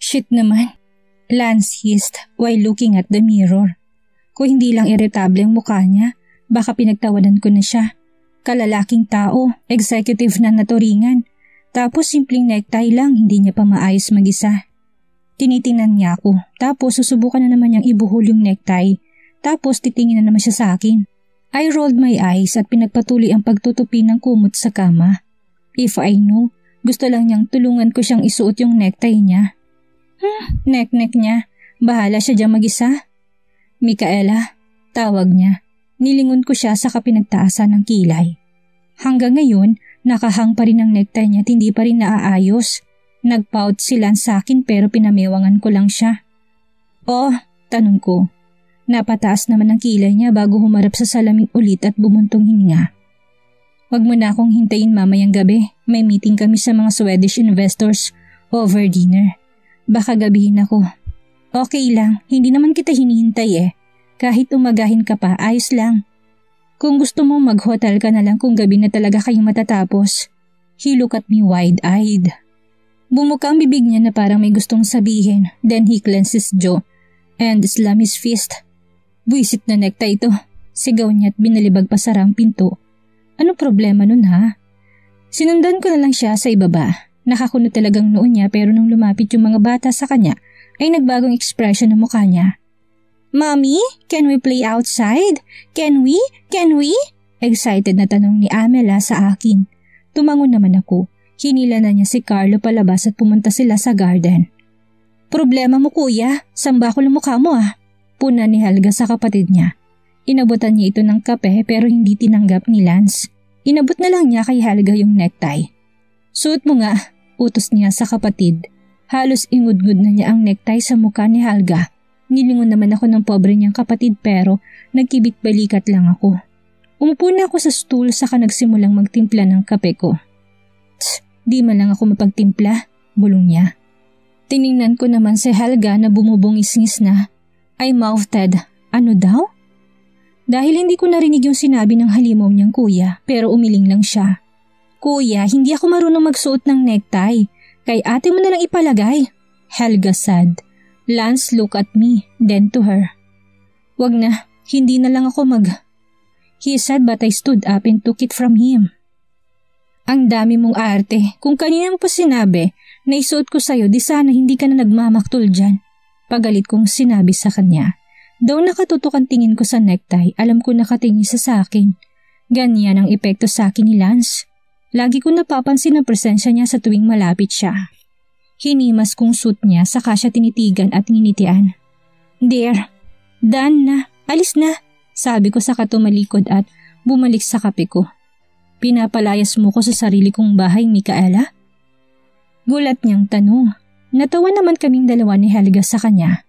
Shit naman. Lance hissed while looking at the mirror. Kung hindi lang irritable ang mukha niya, baka pinagtawanan ko na siya. Kalalaking tao, executive na naturingan. Tapos simpleng necktie lang, hindi niya pa maayos mag-isa. Tinitingnan niya ako, tapos susubukan na naman niyang ibuhol yung necktie. Tapos titingin na naman siya sa akin. I rolled my eyes at pinagpatuloy ang pagtutupi ng kumot sa kama. If I knew, gusto lang niyang tulungan ko siyang isuot yung necktie niya. Neck niya. Bahala siya dyan mag-isa. Micaela, tawag niya. Nilingon ko siya sa kapinagtaasan ng kilay. Hanggang ngayon, nakahang pa rin ang necktie niya at hindi pa rin naaayos. Nagpout sila sa akin pero pinamewangan ko lang siya. Oh, tanong ko. Napataas naman ang kilay niya bago humarap sa salamin ulit at bumuntong hininga. Wag mo na akong hintayin mamayang gabi. May meeting kami sa mga Swedish investors over dinner. Baka gabihin ako. Okay lang, hindi naman kita hinihintay eh. Kahit umagahin ka pa, ayos lang. Kung gusto mo mag-hotel ka na lang kung gabi na talaga kayong matatapos. He looked at me wide-eyed. Bumuka ang bibig niya na parang may gustong sabihin. Then he clenched his jaw and slammed his fist. Buisit na necktie ito. Sigaw niya at binalibag pa sarang pinto. Ano problema nun ha? Sinundan ko na lang siya sa ibaba. Nakakunot talagang noon niya pero nung lumapit yung mga bata sa kanya ay nagbagong ekspresyon ng mukha niya. Mommy, can we play outside? Can we? Can we? Excited na tanong ni Amela sa akin. Tumangon naman ako. Hinila na niya si Carlo palabas at pumunta sila sa garden. Problema mo kuya, samba ko lang mukha mo ah. Puna ni Helga sa kapatid niya. Inabutan niya ito ng kape pero hindi tinanggap ni Lance. Inabot na lang niya kay Helga yung necktie. Suot mo nga. Utos niya sa kapatid. Halos ingudgud na niya ang necktie sa mukha ni Helga. Nilingon naman ako ng pobre niyang kapatid pero nagkibit-balikat lang ako. Umupo na ako sa stool saka nagsimulang magtimpla ng kape ko. Di man lang ako mapagtimpla, bulong niya. Tiningnan ko naman si Helga na bumubungis-ngis na. I mouthed, ano daw? Dahil hindi ko narinig yung sinabi ng halimaw niyang kuya pero umiling lang siya. Kuya, hindi ako marunong magsuot ng necktie. Kay ate mo na lang ipalagay. Helga said. Lance looked at me, then to her. Wag na, hindi na lang ako He said but I stood up and took it from him. Ang dami mong arte. Kung kanina mo pa sinabi na isuot ko sa'yo, di sana hindi ka na nagmamaktol dyan. Pagalit kong sinabi sa kanya. Daw nakatutok ang tingin ko sa necktie, alam ko nakatingin sa akin. Ganyan ang epekto sa akin ni Lance. Lagi ko napapansin ang presensya niya sa tuwing malapit siya. Hinimas kong suit niya saka siya tinitigan at nginitian. Dear, done na, alis na, sabi ko saka tumalikod at bumalik sa kape ko. Pinapalayas mo ko sa sarili kong bahay, Micaela? Gulat niyang tanong. Natawa naman kaming dalawa ni Helga sa kanya.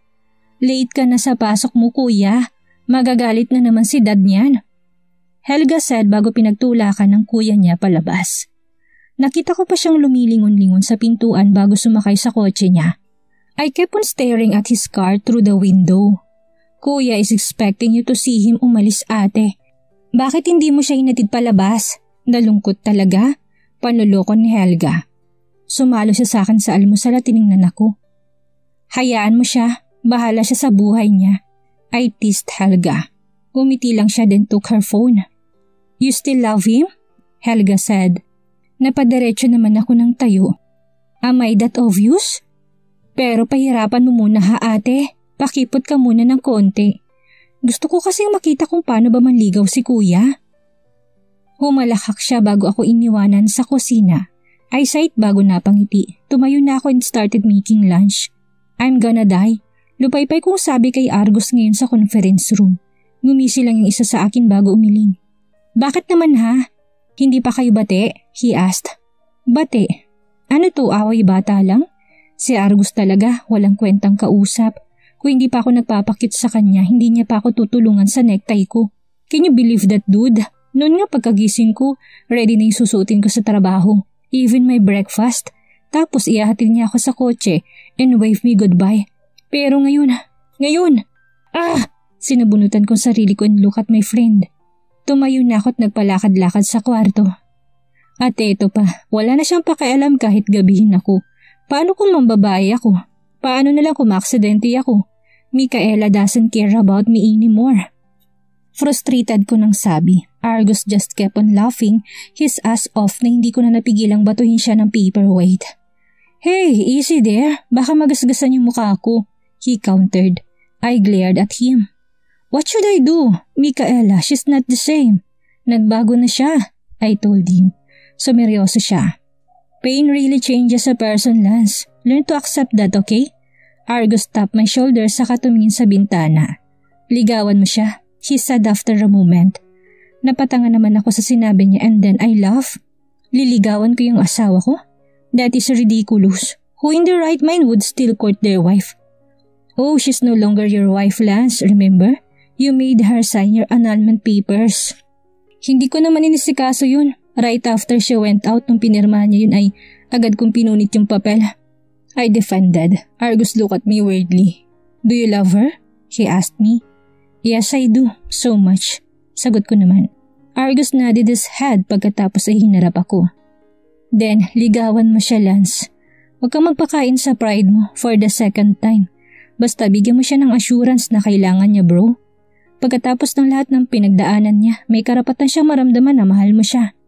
Late ka na sa pasok mo kuya, magagalit na naman si dad niyan. Helga said bago pinagtulakan ng kuya niya palabas. Nakita ko pa siyang lumilingon-lingon sa pintuan bago sumakay sa kotse niya. I kept on staring at his car through the window. Kuya is expecting you to see him umalis ate. Bakit hindi mo siya hinatid palabas? Nalungkot talaga. Panloloko ni Helga. Sumalo siya sa akin sa almusal at tiningnan ako. Hayaan mo siya. Bahala siya sa buhay niya. I teased Helga. Umiti lang siya then took her phone. You still love him? Helga said. Napadiretso naman ako ng tayo. Am I that obvious? Pero pahirapan mo muna ha ate. Pakipot ka muna ng konti. Gusto ko kasing makita kung paano ba manligaw si kuya. Humalakak siya bago ako iniwanan sa kusina. I sighed bago napangiti. Tumayo na ako and started making lunch. I'm gonna die. Lupaypay kong sabi kay Argus ngayon sa conference room. Ngumisi lang yung isa sa akin bago umiling. Bakit naman ha? Hindi pa kayo bate? He asked. Bate? Ano to, away bata lang? Si Argus talaga, walang kwentang kausap. Kung hindi pa ako nagpapakit sa kanya, hindi niya pa ako tutulungan sa necktie ko. Can you believe that dude? Noon nga pagkagising ko, ready na yung susuotin ko sa trabaho. Even my breakfast. Tapos ihahatid niya ako sa kotse and wave me goodbye. Pero ngayon, sinabunutan ko sarili ko and look at my friend. Tumayo na ako at nagpalakad-lakad sa kwarto. At eto pa, wala na siyang pakialam kahit gabihin ako. Paano kung mambabae ako? Paano na lang kung maaksidente ako? Micaela doesn't care about me anymore. Frustrated ko nang sabi. Argus just kept on laughing his ass off na hindi ko na napigilang batuhin siya ng paperweight. Hey, easy there. Baka magasgasan yung mukha ko, he countered. I glared at him. What should I do? Micaela, she's not the same. Nagbago na siya, I told him. Sumeryoso siya. Pain really changes a person, Lance. Learn to accept that, okay? Argus tapped my shoulder saka tumingin sa bintana. Ligawan mo siya, he said after a moment. Napatanga naman ako sa sinabi niya and then I laughed. Liligawan ko yung asawa ko? That is ridiculous. Who in their right mind would still court their wife? Oh, she's no longer your wife, Lance, remember? You made her sign your annulment papers. Hindi ko naman inisikaso yun. Right after she went out nung pinirmahan niya yun ay agad kong pinunit yung papel. I defended. Argus looked at me weirdly. Do you love her? He asked me. Yes, I do. So much. Sagot ko naman. Argus nodded his head pagkatapos ay hinarap ako. Then, ligawan mo siya, Lance. Huwag kang magpakain sa pride mo for the second time. Basta bigyan mo siya ng assurance na kailangan niya, bro. Pagkatapos ng lahat ng pinagdaanan niya, may karapatan siyang maramdaman na mahal mo siya.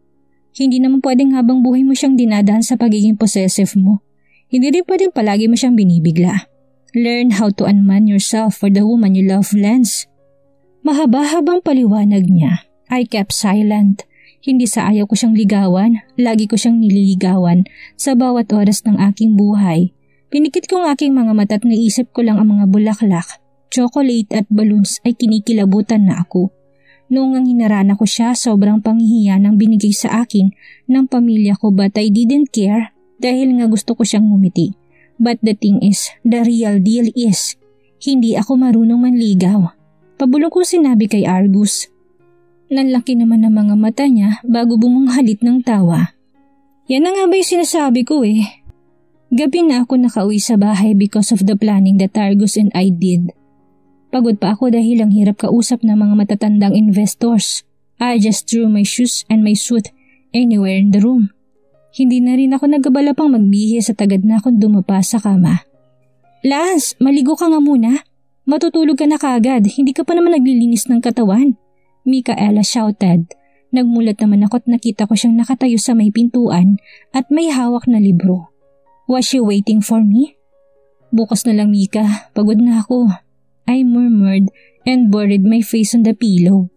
Hindi naman pwedeng habang buhay mo siyang dinadaan sa pagiging possessive mo. Hindi rin pwedeng palagi mo siyang binibigla. Learn how to unman yourself for the woman you love, Lance. Mahaba-habang paliwanag niya. I kept silent. Hindi sa ayaw ko siyang ligawan, lagi ko siyang nililigawan sa bawat oras ng aking buhay. Pinikit ko ang aking mga mata at naisip ko lang ang mga bulaklak, chocolate at balloons ay kinikilabutan na ako. Noong ang hinarana ko siya, sobrang panghihiya ng binigay sa akin ng pamilya ko but I didn't care dahil nga gusto ko siyang ngumiti. But the thing is, the real deal is, hindi ako marunong manligaw. Pabulong ko sinabi kay Argus. Nanlaki naman ang mga mata niya bago bumunghalit ng tawa. Yan na nga ba yung sinasabi ko eh. Gabi na ako nakauwi sa bahay because of the planning that Argus and I did. Pagod pa ako dahil ang hirap kausap ng mga matatandang investors. I just threw my shoes and my suit anywhere in the room. Hindi na rin ako nagabala pang magbihis at agad na akong dumapa sa kama. Lance, maligo ka nga muna. Matutulog ka na kagad, hindi ka pa naman naglilinis ng katawan. Micaela shouted. Nagmulat naman ako at nakita ko siyang nakatayo sa may pintuan at may hawak na libro. Was she waiting for me? Bukas na lang, Mika. Pagod na ako. I murmured and buried my face on the pillow.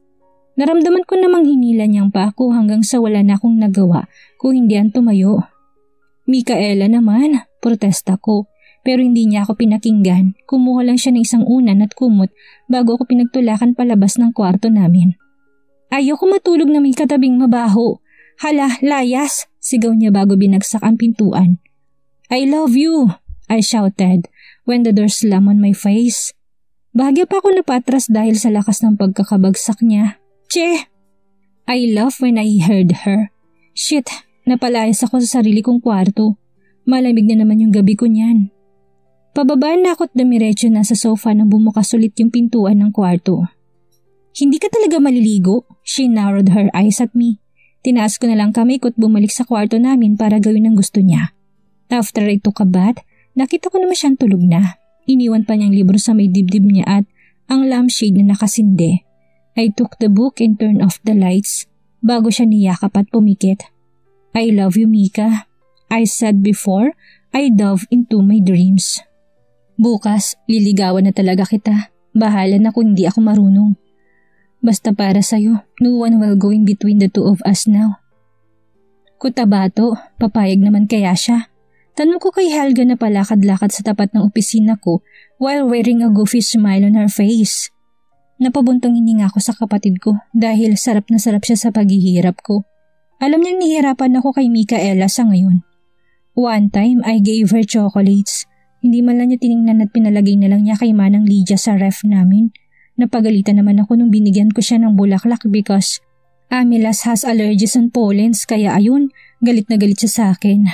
Naramdaman ko namang hinila niyang pa ako hanggang sa wala na akong nagawa kung hindi ang tumayo. Micaela naman, protesta ko. Pero hindi niya ako pinakinggan. Kumuha lang siya ng isang unan at kumot bago ako pinagtulakan palabas ng kwarto namin. Ayoko matulog na may katabing mabaho. Hala, layas! Sigaw niya bago binagsak ang pintuan. I love you! I shouted when the door slammed on my face. Bahagya pa ako napatras dahil sa lakas ng pagkakabagsak niya. Che! I laughed when I heard her. Shit, napalayas ako sa sarili kong kwarto. Malamig na naman yung gabi ko niyan. Pababa na ako at damiretso na sa sofa nang bumukas ulit yung pintuan ng kwarto. Hindi ka talaga maliligo? She narrowed her eyes at me. Tinaas ko na lang kamay ko at bumalik sa kwarto namin para gawin ang gusto niya. After I took a bath, nakita ko naman siyang tulog na. Iniwan pa niyang libro sa may dibdib niya at ang lampshade na nakasinde. I took the book and turned off the lights bago siya niyakap at pumikit. I love you, Mika. I said before, I dove into my dreams. Bukas, liligawan na talaga kita. Bahala na kung hindi ako marunong. Basta para sa'yo, no one will go in between the two of us now. Kutabato, papayag naman kaya siya? Tanong ko kay Helga na palakad-lakad sa tapat ng opisina ko while wearing a goofy smile on her face. Napabuntong hininga ako sa kapatid ko dahil sarap na sarap siya sa paghihirap ko. Alam niyang nihirapan ako kay Micaela sa ngayon. One time, I gave her chocolates. Hindi man lang niya tiningnan at pinalagay na lang niya kay Manang Lydia sa ref namin. Napagalitan naman ako nung binigyan ko siya ng bulaklak because Amilas has allergies on pollens kaya ayun, galit na galit siya sa akin.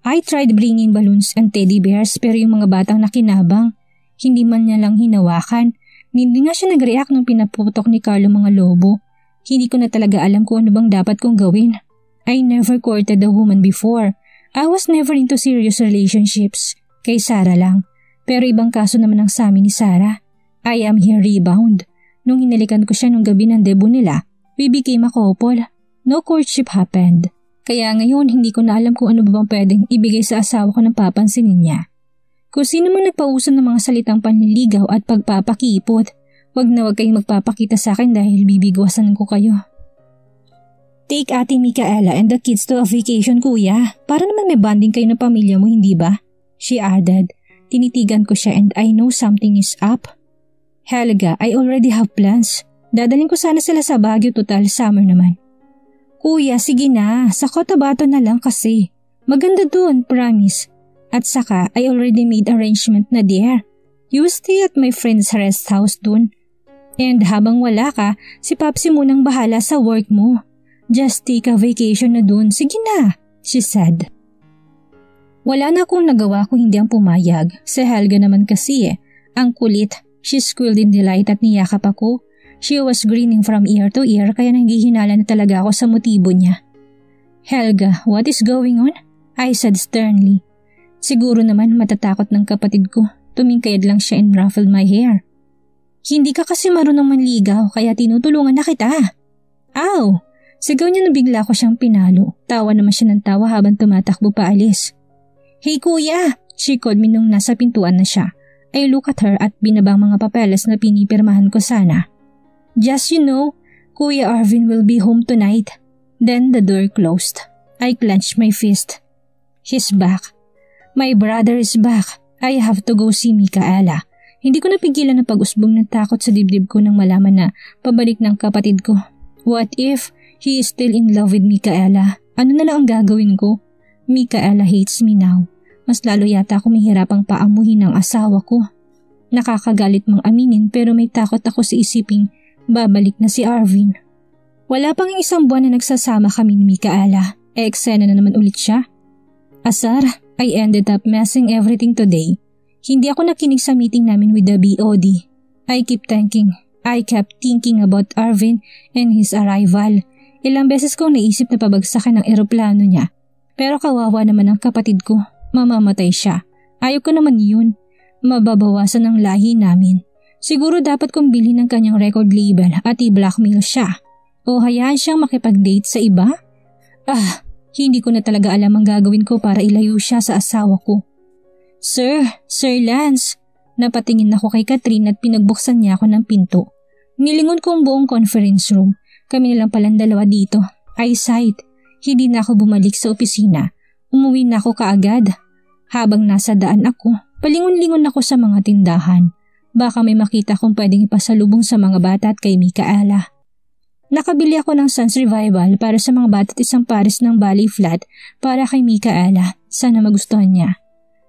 I tried bringing balloons and teddy bears pero yung mga batang nakinabang. Hindi man niya lang hinawakan. Hindi nga siya nag-react nung pinaputok ni Carlo mga lobo. Hindi ko na talaga alam kung ano bang dapat kong gawin. I never courted a woman before. I was never into serious relationships. Kay Sarah lang. Pero ibang kaso naman ang sa amin ni Sarah. I am here rebound. Nung hinalikan ko siya nung gabi ng debut nila, we became a couple. No courtship happened. Kaya ngayon hindi ko na alam kung ano ba bang pwedeng ibigay sa asawa ko ng papansinin niya. Kung sino man nagpauso ng mga salitang panliligaw at pagpapakipot, wag na wag kayong magpapakita sa akin dahil bibigwasan ko kayo. Take Ate Micaela and the kids to a vacation, kuya. Para naman may bonding kayo ng pamilya mo, hindi ba? She added. Tinitigan ko siya and I know something is up. Helga, I already have plans. Dadaling ko sana sila sa Baguio, total summer naman. Kuya, sige na. Sa Cotabato na lang kasi. Maganda dun, promise. At saka, I already made arrangement na there. You stay at my friend's rest house dun. And habang wala ka, si Papsi munang bahala sa work mo. Just take a vacation na dun. Sige na, she said. Wala na akong nagawa kung hindi ang pumayag. Si Helga naman kasi ang kulit. She squealed in delight at niyakap ako. She was grinning from ear to ear kaya nanghihinala na talaga ako sa motibo niya. Helga, what is going on? I said sternly. Siguro naman matatakot ng kapatid ko. Tumingkayad lang siya and ruffled my hair. Hindi ka kasi marunong manligaw kaya tinutulungan na kita. Ow! Sigaw niya na bigla ko siyang pinalo. Tawa naman siya ng tawa habang tumatakbo pa alis. Hey kuya! She called me nung nasa pintuan na siya. I look at her at binabang mga papeles na pinipirmahan ko sana. Just you know, Kuya Arvin will be home tonight. Then the door closed. I clenched my fist. He's back. My brother is back. I have to go see Micaela. Hindi ko napigilan ang pag-usbong ng takot sa dibdib ko nang malaman na pabalik ng kapatid ko. What if he is still in love with Micaela? Ano na lang ang gagawin ko? Micaela hates me now. Mas lalo yata ako mahirapang paamuhin ng asawa ko. Nakakagalit mang aminin pero may takot ako sa isiping babalik na si Arvin. Wala pang isang buwan na nagsasama kami ni Micaela. Eksena na naman ulit siya. Asar, I ended up messing everything today. Hindi ako nakinig sa meeting namin with the BOD. I kept thinking about Arvin and his arrival. Ilang beses kong naisip na pabagsakan ng eroplano niya. Pero kawawa naman ang kapatid ko. Mamamatay siya. Ayaw ko naman yun. Mababawasan ang lahi namin. Siguro dapat kong bilhin ng kanyang record label at i-blackmail siya. O hayaan siyang makipag-date sa iba? Hindi ko na talaga alam ang gagawin ko para ilayo siya sa asawa ko. Sir Lance. Napatingin ako kay Catherine at pinagbuksan niya ako ng pinto. Nilingon ko ang buong conference room. Kami nilang palang dalawa dito. I sighed. Hindi na ako bumalik sa opisina. Umuwi na ako kaagad. Habang nasa daan ako, palingon-lingon ako sa mga tindahan. Baka may makita kong pwedeng ipasalubong sa mga bata at kay Micaela. Nakabili ako ng Sun's Revival para sa mga bata at isang pares ng ballet flat para kay Micaela. Sana magustuhan niya.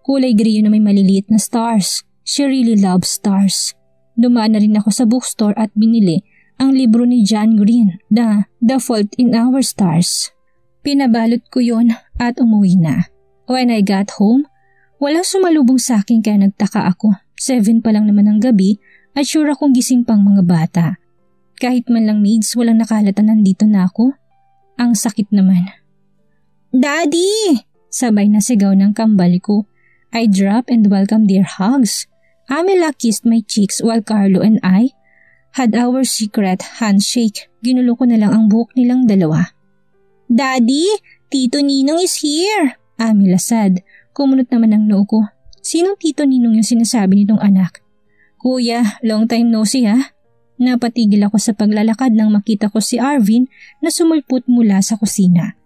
Kulay griyo na may maliliit na stars. She really loves stars. Dumaan na rin ako sa bookstore at binili ang libro ni John Green, The Fault in Our Stars. Pinabalot ko yon at umuwi na. When I got home, walang sumalubong sa akin kaya nagtaka ako. 7 pa lang naman ng gabi at sure akong gising pang mga bata. Kahit man lang maids, walang nakalata nandito na ako. Ang sakit naman. Daddy! Sabay na sigaw ng kambal ko. I dropped and welcomed their hugs. Amela kissed my cheeks while Carlo and I had our secret handshake. Ginulo ko na lang ang buhok nilang dalawa. Daddy, Tito Ninong is here! Amela said. Kumunot naman ang noo ko. Sinong Tito Ninong yung sinasabi nitong anak? Kuya, long time no see ha? Napatigil ako sa paglalakad nang makita ko si Arvin na sumulpot mula sa kusina.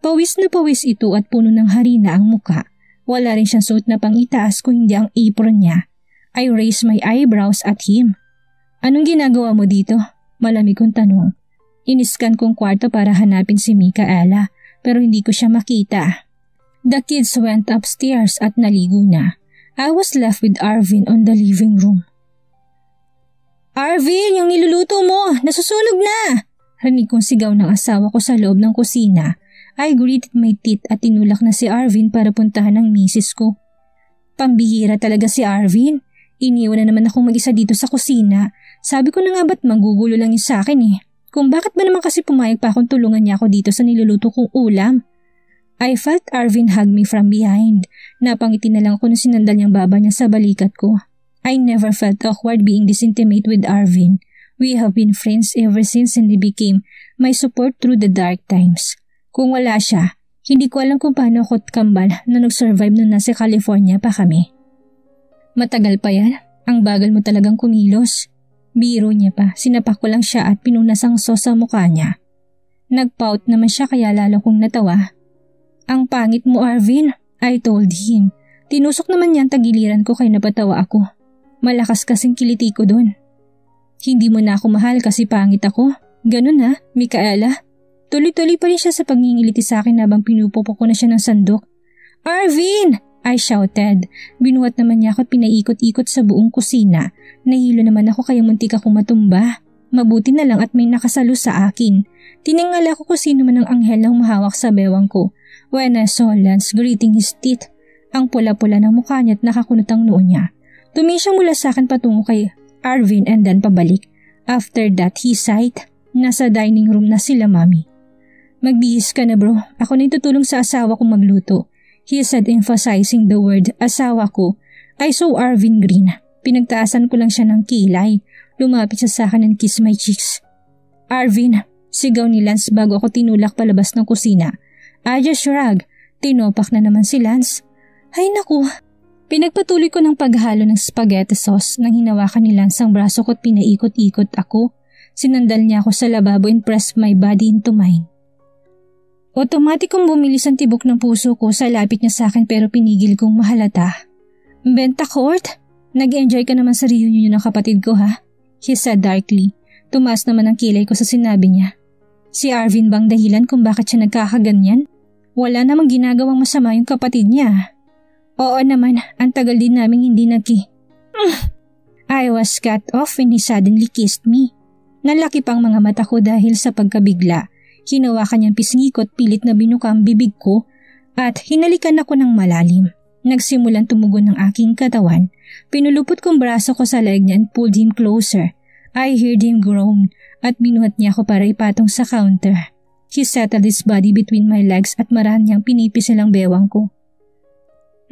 Pawis na pawis ito at puno ng harina ang muka. Wala rin siyang suot na pang-itaas kung hindi ang apron niya. I raised my eyebrows at him. Anong ginagawa mo dito? Malamig kong tanong. Iniskan kong kwarto para hanapin si Micaela pero hindi ko siya makita. The kids went upstairs at naligo na. I was left with Arvin on the living room. Arvin, yung niluluto mo! Nasusunog na! Rinig kong sigaw ng asawa ko sa loob ng kusina. I gritted my teeth at tinulak na si Arvin para puntahan ang misis ko. Pambihira talaga si Arvin. Iniwan na naman akong mag-isa dito sa kusina. Sabi ko na nga ba't magugulo lang yun sa akin eh. Kung bakit ba naman kasi pumayag pa akong tulungan niya ako dito sa niluluto kong ulam. I felt Arvin hug me from behind. Napangiti na lang ako nung sinandal niyang baba niya sa balikat ko. I never felt awkward being this intimate with Arvin. We have been friends ever since and he became my support through the dark times. Kung wala siya, hindi ko alam kung paano ako kambal na nag-survive nung nasa California pa kami. Matagal pa yan. Ang bagal mo talagang kumilos. Biro niya pa, sinapak ko lang siya at pinunas ang sauce sa mukha niya. Nag-pout naman siya kaya lalo kong natawa. Ang pangit mo, Arvin, I told him. Tinusok naman niya ang tagiliran ko kaya napatawa ako. Malakas kasing kiliti ko doon. Hindi mo na ako mahal kasi pangit ako. Ganun ha, Micaela. Tuloy-tuloy pa rin siya sa pagngingiliti sa akin habang pinupopo ko na siya ng sandok. Arvin! I shouted. Binuhat naman niya ako at pinaikot-ikot sa buong kusina. Nahilo naman ako kaya muntik akong matumba. Mabuti na lang at may nakasalo sa akin. Tinangal ako kung sino man ang anghel na humahawak sa bewang ko. When I saw Lance gritting his teeth, ang pula-pula ng mukha niya at nakakunot ang noo niya. Tumingin siya mula sa akin patungo kay Arvin and then pabalik. After that, he sighed. Nasa dining room na sila, Mami. Magbihis ka na bro, ako na itutulong sa asawa kong magluto. He said emphasizing the word asawa ko. I saw Arvin grin. Pinagtaasan ko lang siya ng kilay. Lumapit siya sa akin and kiss my cheeks. Arvin, sigaw ni Lance bago ako tinulak palabas ng kusina. I just shrugged. Tinopak na naman si Lance. Ay naku. Pinagpatuloy ko ng paghalo ng spaghetti sauce nang hinawakan ni Lance ang braso ko at pinaikot-ikot ako. Sinandal niya ako sa lababo and pressed my body into mine. Automatic kong bumilis ang tibok ng puso ko sa lapit niya sa akin pero pinigil kong mahalata. Benta Court, nag-enjoy ka naman sa reunion ng kapatid ko ha? He said darkly. Tumaas naman ang kilay ko sa sinabi niya. Si Arvin bang dahilan kung bakit siya nagkakaganyan? Wala namang ginagawang masama yung kapatid niya. Oo naman, ang tagal din naming hindi I was cut off when he suddenly kissed me. Nalaki pang mga mata ko dahil sa pagkabigla. Hinawakan niyang pisngi ko at pilit na binuka ang bibig ko at hinalikan ako ng malalim. Nagsimulan tumugon ng aking katawan. Pinulupot kong braso ko sa leg niya and pulled him closer. I heard him groan at binuhat niya ako para ipatong sa counter. He settled his body between my legs at marahan niyang pinipisil ang bewang ko.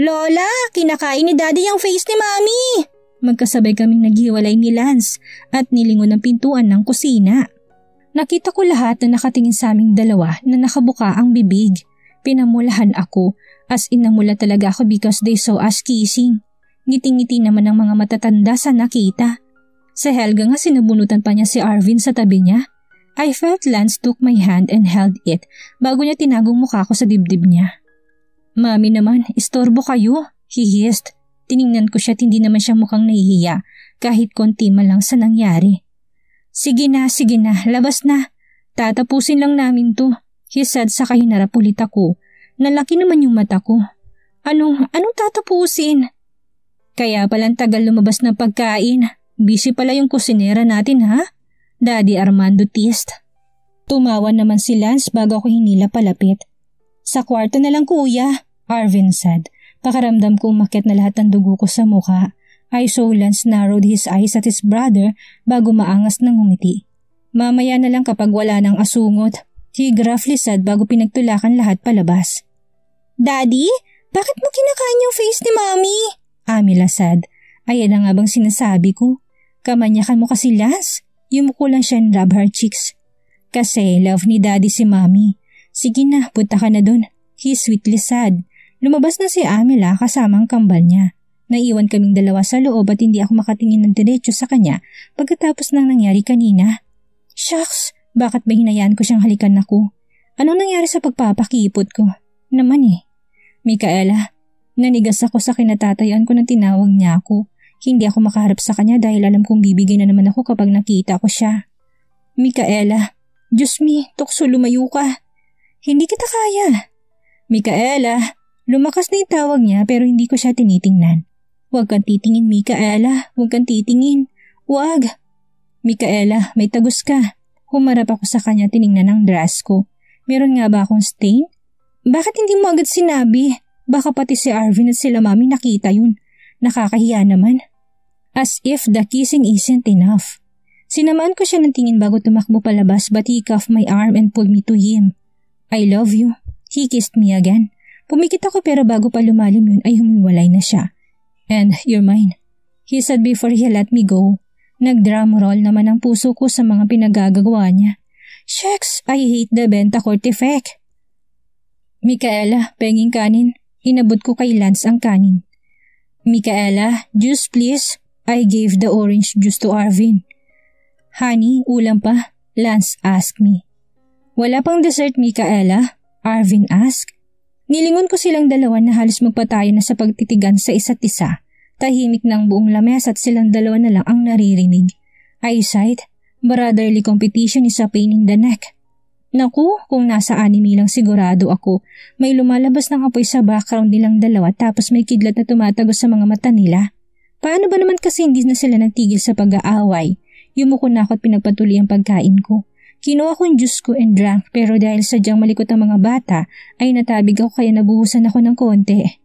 Lola, kinakain ni Daddy ang face ni Mami! Magkasabay kaming naghiwalay ni Lance at nilingon ang pintuan ng kusina. Nakita ko lahat na nakatingin sa aming dalawa na nakabuka ang bibig. Pinamulahan ako as inamula talaga ako because they saw us kissing. Ngiting-ngiti naman ang mga matatanda sa nakita. Sa Helga nga sinabunutan pa niya si Arvin sa tabi niya. I felt Lance took my hand and held it bago niya tinagong mukha ko sa dibdib niya. Mami naman, istorbo kayo, he hissed. Tiningnan ko siya at hindi naman siya mukhang nahihiya kahit konti man lang sa nangyari. Sige na, labas na. Tatapusin lang namin to, he said sa kahinarap ulit ako. Nalaki naman yung mata ko. Anong tatapusin? Kaya palang tagal lumabas ng pagkain. Busy pala yung kusinera natin ha? Daddy Armando teased. Tumawa naman si Lance bago ako hinila palapit. Sa kwarto na lang kuya, Arvin said. Pakaramdam ko umakyat na lahat ng dugo ko sa mukha. I saw Lance narrowed his eyes at his brother bago maangas ng ngumiti. Mamaya na lang kapag wala ng asungot, he gruffly said bago pinagtulakan lahat palabas. Daddy, bakit mo kinakain yung face ni Mommy? Amila said. Ayan na nga bang sinasabi ko? Kamanyakan mo kasi Lance. Yumuko lang siya and rub her cheeks. Kasi love ni Daddy si Mommy. Sige na, punta ka na dun. He sweetly said. Lumabas na si Amila kasama ang kambal niya. Naiwan kaming dalawa sa loob at hindi ako makatingin ng diretso sa kanya pagkatapos ng nangyari kanina. Shucks, bakit ba hinayaan ko siyang halikan ako? Anong nangyari sa pagpapakipot ko? Naman Micaela, nanigas ako sa kinatatayuan ko nang tinawag niya ako. Hindi ako makaharap sa kanya dahil alam kong bibigay na naman ako kapag nakita ko siya. Micaela, Diyos me, tukso lumayo ka. Hindi kita kaya. Micaela, lumakas na yung tawag niya pero hindi ko siya tinitingnan. Huwag kang titingin, Micaela. Huwag kang titingin. Huwag. Micaela, may tagos ka. Humarap ako sa kanya tiningnan ang dress ko. Meron nga ba akong stain? Bakit hindi mo agad sinabi? Baka pati si Arvin at sila Mami nakita yun. Nakakahiya naman. As if the kissing isn't enough. Sinamaan ko siya ng tingin bago tumakbo palabas but he cuffed my arm and pulled me to him. I love you, He kissed me again. Pumikit ako pero bago pa lumalim yun ay humiwalay na siya. And you're mine, he said before he let me go. Nag-drum roll naman ang puso ko sa mga pinagagagawa niya. Shucks, I hate the benta court effect. Micaela, penging kanin. Inabot ko kay Lance ang kanin. Micaela, juice please. I gave the orange juice to Arvin. Honey, ulam pa? Lance asked me. Wala pang dessert, Micaela? Arvin asked. Nilingon ko silang dalawa na halos magpatayo na sa pagtitigan sa isa't isa. Tahimik ng buong lamesa at silang dalawa na lang ang naririnig. Eyesight, brotherly competition is a pain in the neck. Naku, kung nasa anime lang sigurado ako, may lumalabas ng apoy sa background nilang dalawa tapos may kidlat na tumatagos sa mga mata nila. Paano ba naman kasi hindi na sila nagtigil sa pag-aaway? Yumuko na ako at pinagpatuloy ang pagkain ko. Kinuha ko yung juice ko and drank pero dahil sadyang malikot ang mga bata ay natabig ako kaya nabuhusan ako ng konti.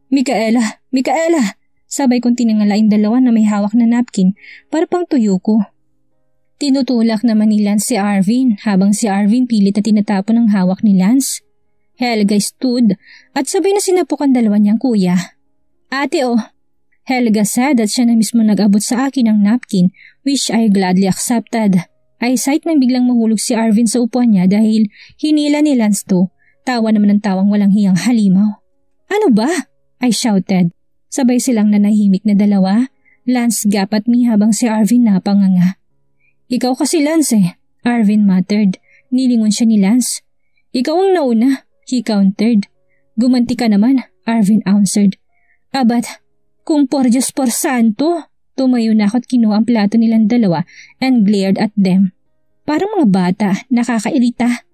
Micaela! Micaela! Sabay kong tinangalaing dalawa na may hawak na napkin para pang tuyo ko. Tinutulak naman ni Lance si Arvin habang si Arvin pilit na tinatapon ang hawak ni Lance. Helga stood at sabay na sinapukan dalawa niyang kuya. Ate oh! Helga said at siya na mismo nag-abot sa akin ng napkin which I gladly accepted. Eyesight nang biglang mahulog si Arvin sa upuan niya dahil hinila ni Lance to. Tawa naman ng tawang walang hiyang halimaw. Ano ba? I shouted. Sabay silang nanahimik na dalawa. Lance gap at me habang si Arvin napanganga. Ikaw kasi Lance eh, Arvin muttered. Nilingon siya ni Lance. Ikaw ang nauna, he countered. Gumanti ka naman, Arvin answered. Abat, kung por Diyos por santo. Tumayo na ako at kinuha ang plato nilang dalawa and glared at them. Parang mga bata, nakakairita.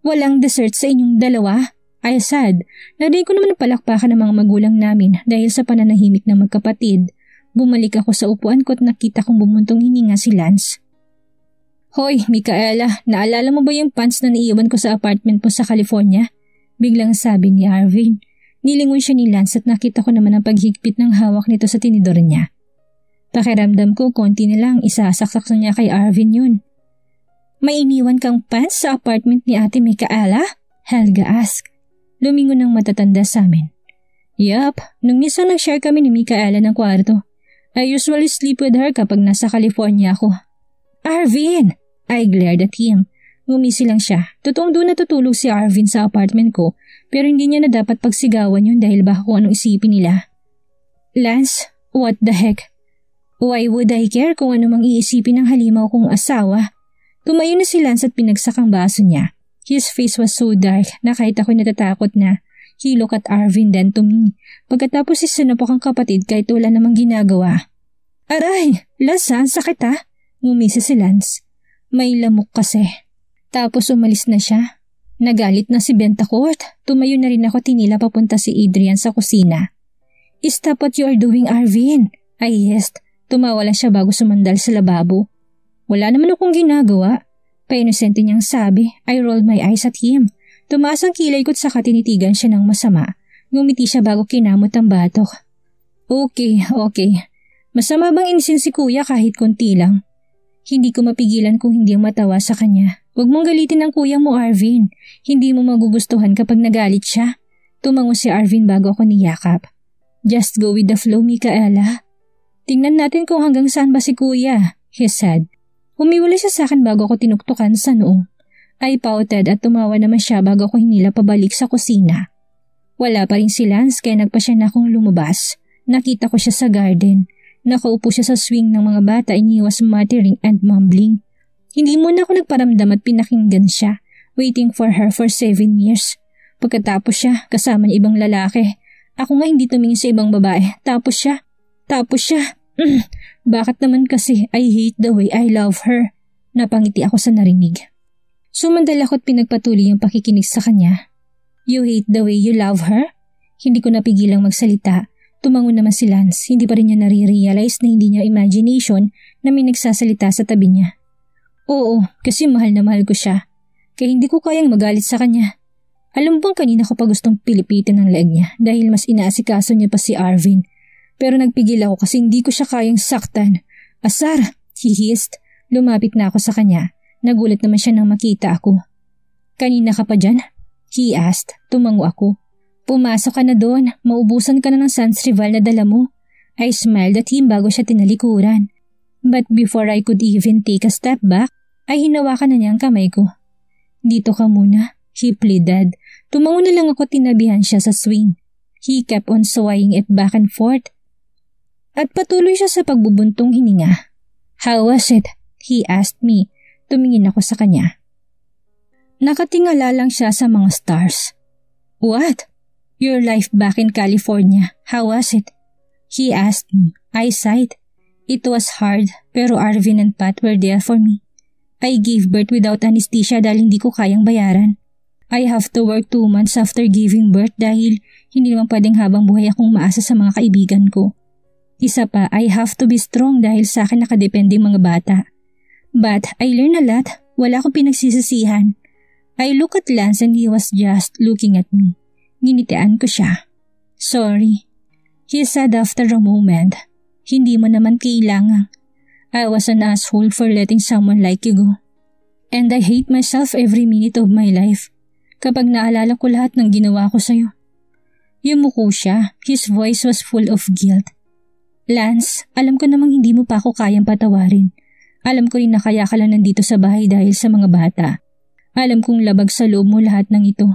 Walang dessert sa inyong dalawa? I said. Narinig ko naman ang palakpakan ng mga magulang namin dahil sa pananahimik ng magkapatid. Bumalik ako sa upuan ko at nakita kong bumuntong hininga si Lance. Hoy, Micaela, naalala mo ba yung pants na naiiwan ko sa apartment mo sa California? Biglang sabi ni Arvin. Nilingon siya ni Lance at nakita ko naman ang paghigpit ng hawak nito sa tinidor niya. Pakiramdam ko konti na lang isasaksak niya kay Arvin yun. May iniwan kang pants sa apartment ni Ate Micaela? Helga asked. Lumingon ng matatanda sa amin. Yup, nung minsan nag-share kami ni Micaela ng kwarto. I usually sleep with her kapag nasa California ako. Arvin! I glared at him. Ngumisi lang siya. Totoong doon natutulog si Arvin sa apartment ko pero hindi niya na dapat pagsigawan yun dahil baka kung anong isipin nila. Lance, what the heck? Why would I care kung ano mang iisipin ng halimaw kong asawa? Tumayo na si Lance at pinagsak ang baso niya. His face was so dark na kahit ako'y natatakot na. He looked at Arvin then to me. Pagkatapos isinapok ang kapatid kahit wala namang ginagawa. Aray! Lance, sakit ha? Ngumisi si Lance. May lamok kasi. Tapos umalis na siya. Nagalit na si Bentacourt. Tumayo na rin ako tinila papunta si Adrian sa kusina. Stop what you are doing, Arvin. I hissed. Tumawa lang siya bago sumandal sa lababo. Wala naman akong ginagawa. Pa-inosente niyang sabi. I rolled my eyes at him. Tumaas ang kilay ko't saka tinitigan siya ng masama. Ngumiti siya bago kinamot ang batok. Okay. Masama bang inisin si kuya kahit konti lang? Hindi ko mapigilan kung hindi ang matawa sa kanya. Huwag mong galitin ang kuya mo, Arvin. Hindi mo magugustuhan kapag nagalit siya. Tumango si Arvin bago ako niyakap. Just go with the flow, Micaela. Tingnan natin kung hanggang saan ba si kuya, he said. Umiwala siya sa akin bago ako tinuktukan sa noo. I pouted at tumawa naman siya bago ako hinila pabalik sa kusina. Wala pa rin si Lance kaya nagpa siya na akong lumabas. Nakita ko siya sa garden. Nakaupo siya sa swing ng mga bata and he was muttering and mumbling. Hindi muna ako nagparamdam at pinakinggan siya, waiting for her for 7 years. Pagkatapos siya, kasama ng ibang lalaki. Ako nga hindi tumingin sa ibang babae. Tapos siya. Bakit naman kasi I hate the way I love her? Napangiti ako sa narinig. Sumandal ako at pinagpatuloy yung pakikinig sa kanya. You hate the way you love her? Hindi ko napigilang magsalita. Tumango naman si Lance. Hindi pa rin niya nare-realize na hindi niya imagination na may nagsasalita sa tabi niya. Oo, kasi mahal na mahal ko siya. Kaya hindi ko kayang magalit sa kanya. Alam bang kanina ko pa gustong pilipitin ang leeg niya dahil mas inaasikaso niya pa si Arvin. Pero nagpigil ako kasi hindi ko siya kayang saktan. Asar, he hissed. Lumapit na ako sa kanya. Nagulat naman siya nang makita ako. Kanina ka pa dyan? He asked. Tumango ako. Pumasok ka na doon. Maubusan ka na ng Sans Rival na dala mo. I smiled at him bago siya tinalikuran. But before I could even take a step back, ay hinawakan na niya ang kamay ko. Dito ka muna, he pleaded. Tumango na lang ako, tinabihan siya sa swing. He kept on swaying it back and forth. At patuloy siya sa pagbubuntong hininga. How was it? He asked me. Tumingin ako sa kanya. Nakatingala lang siya sa mga stars. What? Your life back in California, how was it? He asked me. I sighed. It was hard, pero Arvin and Pat were there for me. I gave birth without anesthesia dahil hindi ko kayang bayaran. I have to work 2 months after giving birth dahil hindi naman pwedeng habang buhay akong maasa sa mga kaibigan ko. Isa pa, I have to be strong dahil sa akin nakadependeng mga bata. But I learned a lot. Wala akong pinagsisisihan. I look at Lance and he was just looking at me. Ginitian ko siya. Sorry, he said after a moment. Hindi mo naman kailangan. I was an asshole for letting someone like you go. And I hate myself every minute of my life kapag naalala ko lahat ng ginawa ko sa'yo. Yumuko siya. His voice was full of guilt. Lance, alam ko namang hindi mo pa ako kayang patawarin. Alam ko rin na kaya ka lang nandito sa bahay dahil sa mga bata. Alam kong labag sa loob mo lahat ng ito.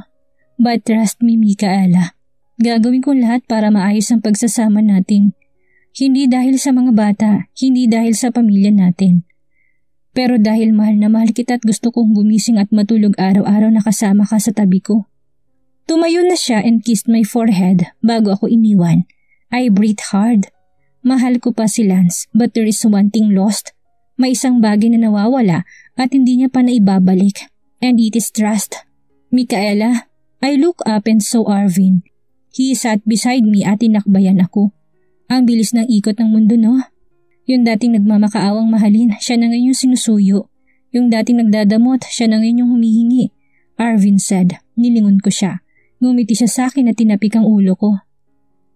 But trust me, Micaela. Gagawin ko lahat para maayos ang pagsasama natin. Hindi dahil sa mga bata, hindi dahil sa pamilya natin. Pero dahil mahal na mahal kita at gusto kong gumising at matulog araw-araw na kasama ka sa tabi ko. Tumayo na siya and kissed my forehead bago ako iniwan. I breathed hard. Mahal ko pa si Lance, but there is one thing lost. May isang bagay na nawawala at hindi niya pa naibabalik. And it is trust. Micaela, I look up and saw Arvin. He sat beside me at tinakbayan ako. Ang bilis ng ikot ng mundo, no? Yung dating nagmamakaawang mahalin, siya na ngayon yung sinusuyo. Yung dating nagdadamot, siya na ngayon yung humihingi. Arvin said. Nilingon ko siya. Ngumiti siya sa akin at tinapik ang ulo ko.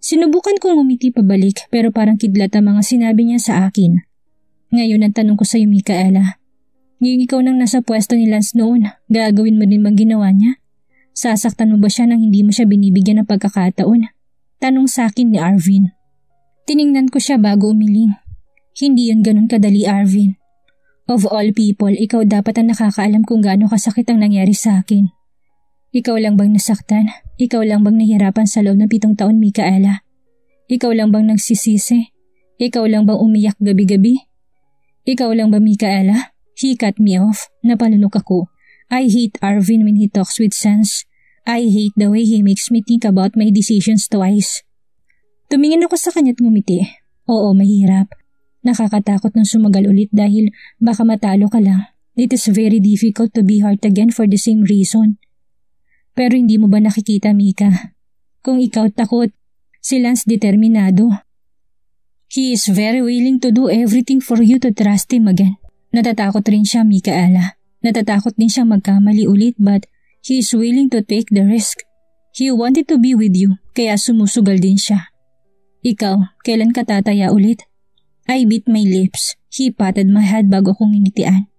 Sinubukan kong ngumiti pabalik pero parang kidlat ang mga sinabi niya sa akin. Ngayon ang tanong ko sa iyo, Micaela. Ngayon ikaw nang nasa pwesto ni Lance noon, gagawin mo din bang ginawa niya? Sasaktan mo ba siya nang hindi mo siya binibigyan ng pagkakataon? Tanong sa akin ni Arvin. Tiningnan ko siya bago umiling. Hindi yun ganun kadali, Arvin. Of all people, ikaw dapat ang nakakaalam kung gaano kasakit ang nangyari sa akin. Ikaw lang bang nasaktan? Ikaw lang bang nahirapan sa loob ng 7 taon, Micaela? Ikaw lang bang nagsisisi? Ikaw lang bang umiyak gabi-gabi? Ikaw lang ba, Micaela? He cut me off. Napalunok ako. I hate Arvin when he talks with sense. I hate the way he makes me think about my decisions twice. Tumingin ako sa kanya't ngumiti. Oo, mahirap. Nakakatakot ng sumagal ulit dahil baka matalo ka lang. It is very difficult to be hurt again for the same reason. Pero hindi mo ba nakikita, Mika? Kung ikaw takot, si Lance determinado. He is very willing to do everything for you to trust him again. Natatakot rin siya, Micaela. Natatakot din siyang magkamali ulit but he is willing to take the risk. He wanted to be with you, kaya sumusugal din siya. Ikaw, kailan ka tataya ulit? I bit my lips. He patted my head bago kong initian.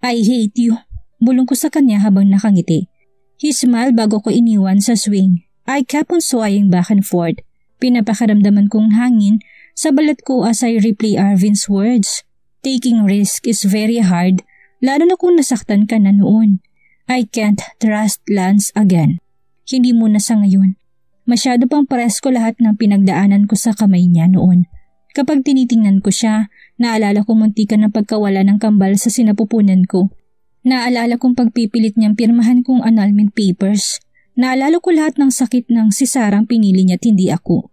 I hate you. Bulong ko sa kanya habang nakangiti. He smiled bago ko iniwan sa swing. I kept on swaying back and forth. Pinapakaramdaman kong hangin sa balat ko as I replay Arvin's words. Taking risk is very hard, lalo na kung nasaktan ka na noon. I can't trust Lance again. Hindi muna sa ngayon. Masyado pang presko lahat ng pinagdaanan ko sa kamay niya noon. Kapag tinitingnan ko siya, naalala ko muntikan ng pagkawala ng kambal sa sinapupunan ko. Naalala kong pagpipilit niyang pirmahan kong annulment papers. Naalala ko lahat ng sakit ng si Sarang pinili niya at hindi ako.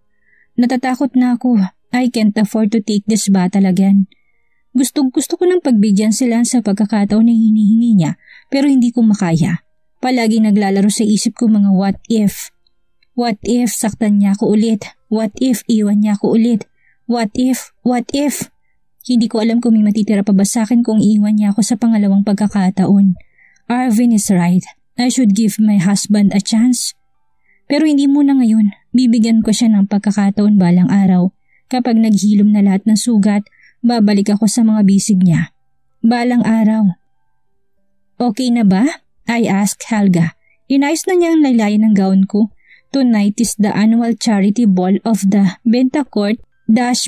Natatakot na ako. I can't afford to take this battle again. Gusto ko ng pagbigyan sila sa pagkakataon na hinihingi niya pero hindi ko makaya. Palagi naglalaro sa isip ko mga what if. What if saktan niya ako ulit? What if iwan niya ako ulit? What if? What if? Hindi ko alam kung may matitira pa ba sa akin kung iwan niya ako sa pangalawang pagkakataon. Arvin is right. I should give my husband a chance. Pero hindi muna ngayon. Bibigyan ko siya ng pagkakataon balang araw. Kapag naghilom na lahat ng sugat, babalik ako sa mga bisig niya. Balang araw. Okay na ba? I asked Helga. Inayos na niya ang laylayan ng gown ko. Tonight is the annual charity ball of the Bentacourt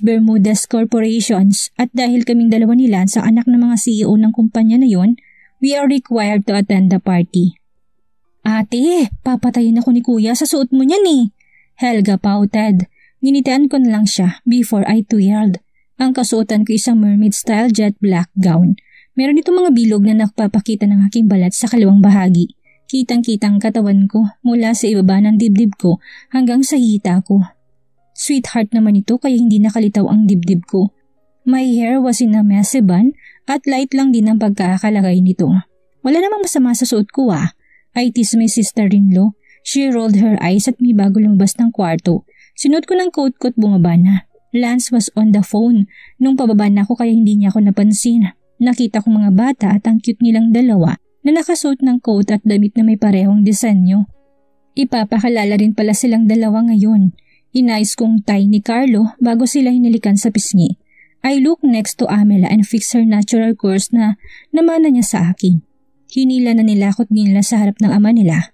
Bermudez Corporations at dahil kaming dalawa ni Lance ang anak ng mga CEO ng kumpanya na yon, we are required to attend the party. Ate, papatayin ako ni Kuya sa suot mo niyan eh. Helga pouted. Ginitian ko na lang siya before I twirled. Ang kasuotan ko isang mermaid-style jet black gown. Meron itong mga bilog na nakapapakita ng aking balat sa kaliwang bahagi. Kitang-kitang katawan ko mula sa ibaba ng dibdib ko hanggang sa hita ko. Sweetheart naman ito kaya hindi nakalitaw ang dibdib ko. My hair was in a messy bun at light lang din ang pagkakakalagay nito. Wala namang masama sa suot ko I teased my sister-in-law. She rolled her eyes at me bago lumabas ng kwarto. Sinuot ko ng coat ko at bumaba na. Lance was on the phone. Nung pababa na ako kaya hindi niya ako napansin. Nakita ko mga bata at ang cute nilang dalawa na nakasuot ng coat at damit na may parehong disenyo. Ipapakalala rin pala silang dalawa ngayon. Inayos kong tie ni Carlo bago sila hinalikan sa pisngi. I looked next to Amela and fixed her natural course na namana niya sa akin. Hinila na nilakot nila sa harap ng ama nila.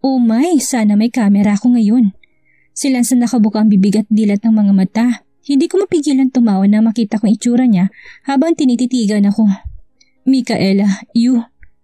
Oh my, sana may camera ako ngayon. Silang sa nakabukang bibig at dilat ng mga mata. Hindi ko mapigilan tumawa na makita kong itsura niya habang tinititigan ako. Micaela,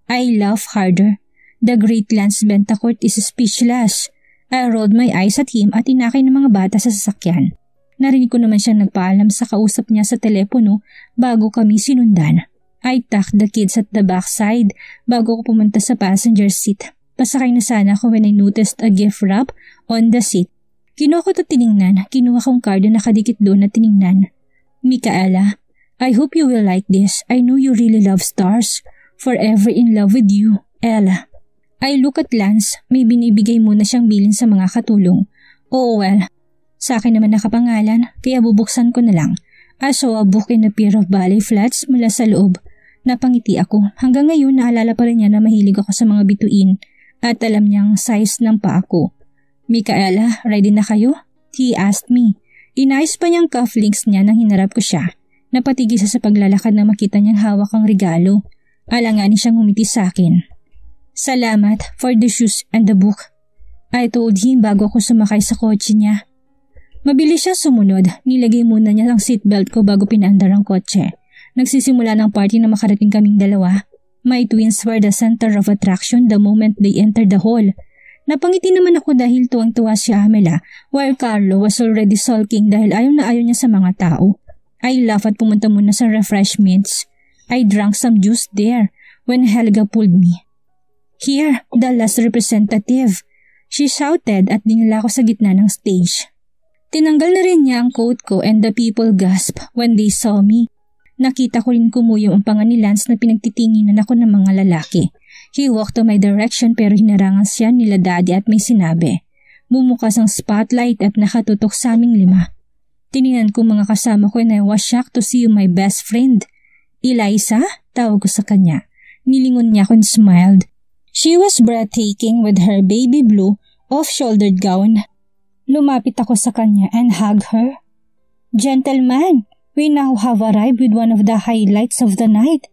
I laugh harder. The great Lance Bentacourt is speechless. I rolled my eyes at him at inakay ng mga bata sa sasakyan. Narinig ko naman siyang nagpaalam sa kausap niya sa telepono bago kami sinundan. I tucked the kids at the backside bago ko pumunta sa passenger seat. Pasakay na sana ako when I noticed a gift wrap on the seat. Kinuha ko ito tiningnan. Kinuha kong card na nakadikit doon na tiningnan. Micaela, I hope you will like this. I know you really love stars. Forever in love with you, Ella. I look at Lance. May binibigay muna siyang bilin sa mga katulong. Oh well, sa akin naman nakapangalan kaya bubuksan ko na lang. I saw a book in a pair of ballet flats mula sa loob. Napangiti ako. Hanggang ngayon naalala pa rin niya na mahilig ako sa mga bituin at alam niyang size ng paa ko. Micaela, ready na kayo? He asked me. Inayos pa niyang cufflinks niya nang hinarap ko siya. Napatigil siya sa paglalakad na makita niyang hawak ang regalo. Alanganin siyang ngumiti sa akin. Salamat for the shoes and the book. I told him bago ako sumakay sa kotse niya. Mabilis siya sumunod. Nilagay muna niya ang seatbelt ko bago pinaandar ang kotse. Nagsisimula ng party na makarating kaming dalawa. My twins were the center of attraction the moment they entered the hall. Napangiti naman ako dahil tuwang-tuwa si Amela while Carlo was already sulking dahil ayaw na ayaw niya sa mga tao. I laughed at pumunta muna sa refreshments. I drank some juice there when Helga pulled me. Here, the last representative. She shouted at dinala ko sa gitna ng stage. Tinanggal na rin niya ang coat ko and the people gasped when they saw me. Nakita ko rin kumuyong ang panga ni Lance na pinagtitinginan ako ng mga lalaki. He walked to my direction pero hinarangan siya nila daddy at may sinabi. Bumukas ang spotlight at nakatutok sa aming 5. Tiningnan ko mga kasama ko and I was shocked to see my best friend. Eliza? Tawag ko sa kanya. Nilingon niya ako and smiled. She was breathtaking with her baby blue off-shouldered gown. Lumapit ako sa kanya and hugged her. Gentlemen, we now have arrived with one of the highlights of the night.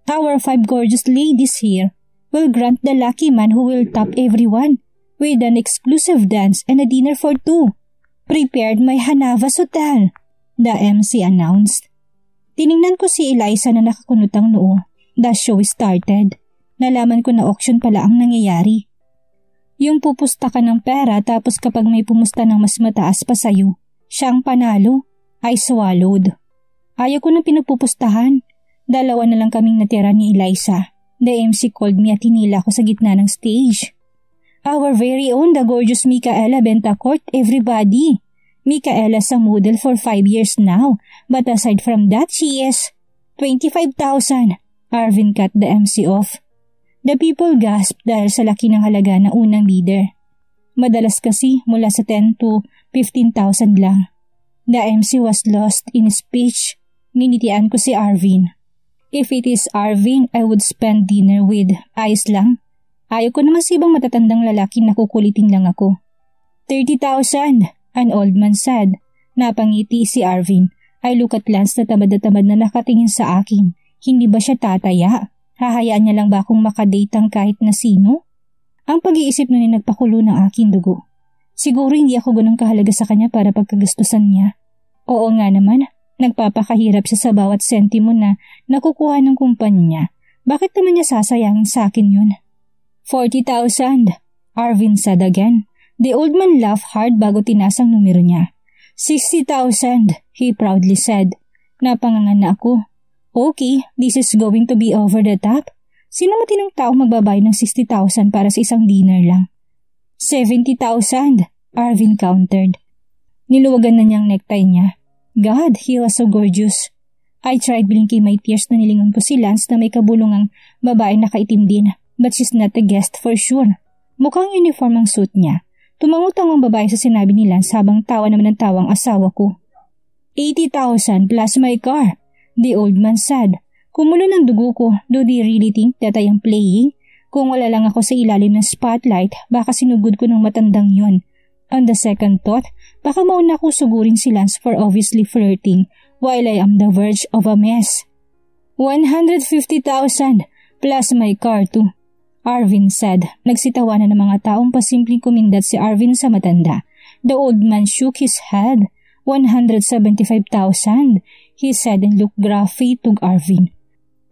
Our 5 gorgeous ladies here will grant the lucky man who will top everyone with an exclusive dance and a dinner for 2. Prepared my Hanavas Hotel, the MC announced. Tiningnan ko si Eliza na nakakunutang noo. The show started. Nalaman ko na auction pala ang nangyayari. Yung pupusta ka ng pera tapos kapag may pumusta ng mas mataas pa sa'yo, siya ang panalo. I swallowed. Ayaw ko nang pinagpupustahan. 2 na lang kaming natira ni Eliza. The MC called me at hinila ko sa gitna ng stage. Our very own, the gorgeous Micaela Bentacourt, everybody. Micaela's a model for 5 years now, but aside from that, she is 25,000. Arvin cut the MC off. The people gasped dahil sa laki ng halaga ng unang bidder. Madalas kasi mula sa 10 to 15,000 lang. The MC was lost in speech. Ninitian ko si Arvin. If it is Arvin, I would spend dinner with ayos lang. Ayaw ko naman sa ibang matatandang lalaki na kukulitin lang ako. 30,000, an old man said. Napangiti si Arvin. I look at Lance na tamad na nakatingin sa akin. Hindi ba siya tataya? Hahayaan niya lang ba akong makadate ang kahit na sino? Ang pag-iisip nun ay nagpakulo ng aking dugo. Siguro hindi ako ganun kahalaga sa kanya para pagkagastusan niya. Oo nga naman, nagpapakahirap siya sa bawat sentimo na nakukuha ng kumpanya. Bakit naman niya sasayangin sa akin yun? 40,000, Arvin said again. The old man laughed hard bago tinasang numero niya. 60,000, he proudly said. Napangangan na ako. Okay, this is going to be over the top. Sino matinong tao magbabayad ng 60,000 para sa isang dinner lang? 70,000, Arvin countered. Niluwagan na niyang necktie niya. God, he was so gorgeous. I tried blinking my tears na nilingon ko si Lance na may kabulungang babae na kaitim din, but she's not a guest for sure. Mukhang uniform ang suit niya. Tumangutang ang babae sa sinabi ni Lance habang tawa naman ang tawang asawa ko. 80,000 plus my car, the old man said. Kumulo ng dugo ko, do they really think that I am playing? Kung wala lang ako sa ilalim ng spotlight, baka sinugod ko ng matandang yon. On the second thought, baka mauna ko sugurin si Lance for obviously flirting while I am the verge of a mess. 150,000 plus my car too, Arvin said. Nagsitawanan ng mga taong pasimpleng kumindat si Arvin sa matanda. The old man shook his head. 175,000, he said and looked gruffy to Arvin.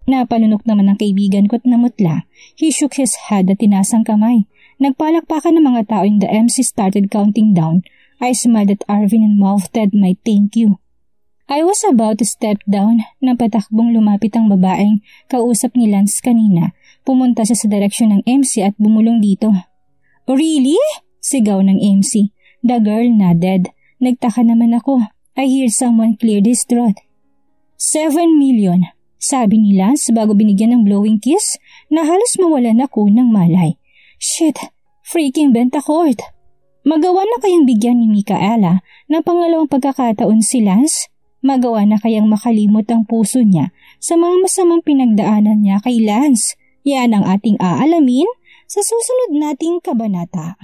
Napalunok naman ang kaibigan ko at namutla. He shook his head at tinasang kamay. Nagpalakpakan ng mga tao and the MC started counting down. I smiled at Arvin and mouthed my thank you. I was about to step down nang patakbong lumapit ang babaeng kausap ni Lance kanina. Pumunta siya sa direksyon ng MC at bumulong dito. Really? Sigaw ng MC. The girl nodded. Nagtaka naman ako. I hear someone clear this throat. 7 million, sabi ni Lance bago binigyan ng blowing kiss na halos mawalan ako ng malay. Shit, freaking Bentacourt. Magawa na kayang bigyan ni Micaela ng pangalawang pagkakataon si Lance? Magawa na kayang makalimot ang puso niya sa mga masamang pinagdaanan niya kay Lance? Yan ang ating aalamin sa susunod nating kabanata.